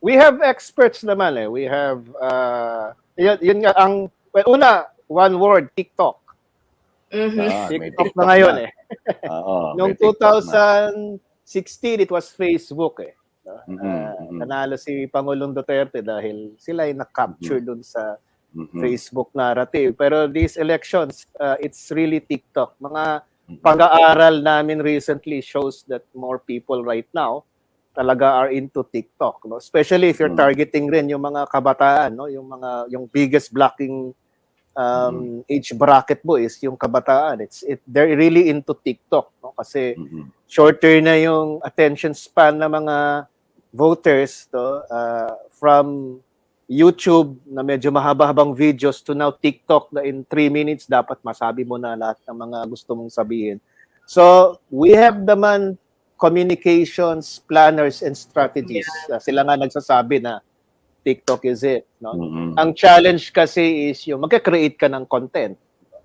We have experts naman eh. We have, yun nga ang, well, una, one word, TikTok. May TikTok na TikTok ngayon na. eh. Oo, Noong may TikTok na. 2016, it was Facebook eh. Mhm. Nanalo si Pangulong Duterte dahil sila ay na-capture dun sa Mhm. Facebook narrative. Pero these elections, it's really TikTok. Mga pag-aaral namin recently shows that more people right now talaga are into TikTok, no? Especially if you're targeting rin yung mga kabataan, no? Yung biggest blocking age bracket mo is yung kabataan. They're really into TikTok, no? Kasi shorter na yung attention span ng mga voters, to from YouTube na medyo mahaba-habang videos to now TikTok na in 3 minutes dapat masabi mo na lahat ng mga gusto mong sabihin. So, we have naman communications, planners, and strategies. Sila nga nagsasabi na TikTok is it. No? Ang challenge kasi is yung magka-create ka ng content.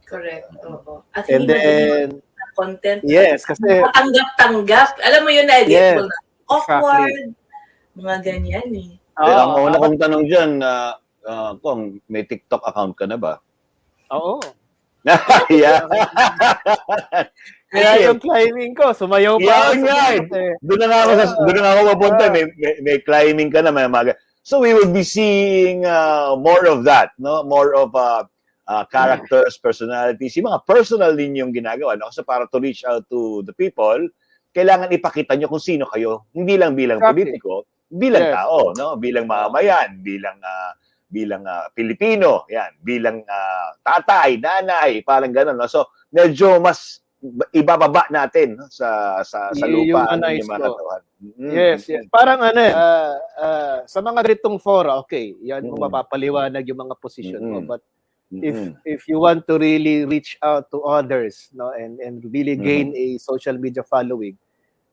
Correct. Oo. At And hindi then, madali content. yes, kasi Tanggap-tanggap. Alam mo yun, yes, awkward. Mga ganyan eh. Pero ang una kong tanong dyan, kung may TikTok account ka na ba? Oo. Yeah. Kaya yung climbing ko, sumayaw pa ako. Doon na nga ako mapunta. May climbing ka na. May mga. So we will be seeing more of that, no? More of characters, personalities, yung mga personal din yung ginagawa. No? Kasi para to reach out to the people, kailangan ipakita nyo kung sino kayo. Hindi lang bilang politiko, bilang tao, no? Bilang mamamayan, bilang Pilipino, yan, bilang tatay, nanay, parang gano'n. No? So medyo mas ibababa natin, no? sa lupa ng mga katawan. Yes. Parang sa mga ganitong fora, okay, yan mo mapapaliwanag yung mga posisyon mo. But if you want to really reach out to others, no, and really gain a social media following,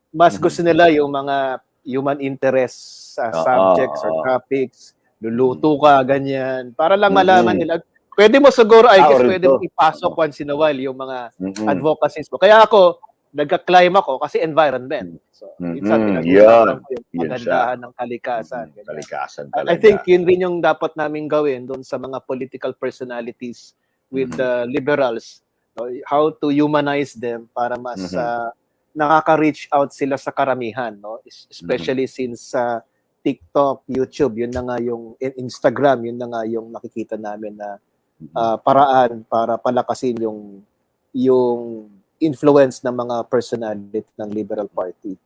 mas gusto nila yung mga human interest subjects or topics, luluto ka, ganyan, para lang malaman nila. Pwede mo siguro, I guess, pwede mo ipasok once in a while yung mga advocacies mo. Kaya ako, nagka-climb ako kasi environment. So, minsan pinag-uusapan ko yung pagandahan ng kalikasan. I think yun rin yung dapat namin gawin doon sa mga political personalities with the liberals. How to humanize them para mas nakaka-reach out sila sa karamihan. No? Especially since TikTok, YouTube, yun na nga yung Instagram, yun na nga yung nakikita namin na paraan para palakasin yung influence ng mga personality ng Liberal Party.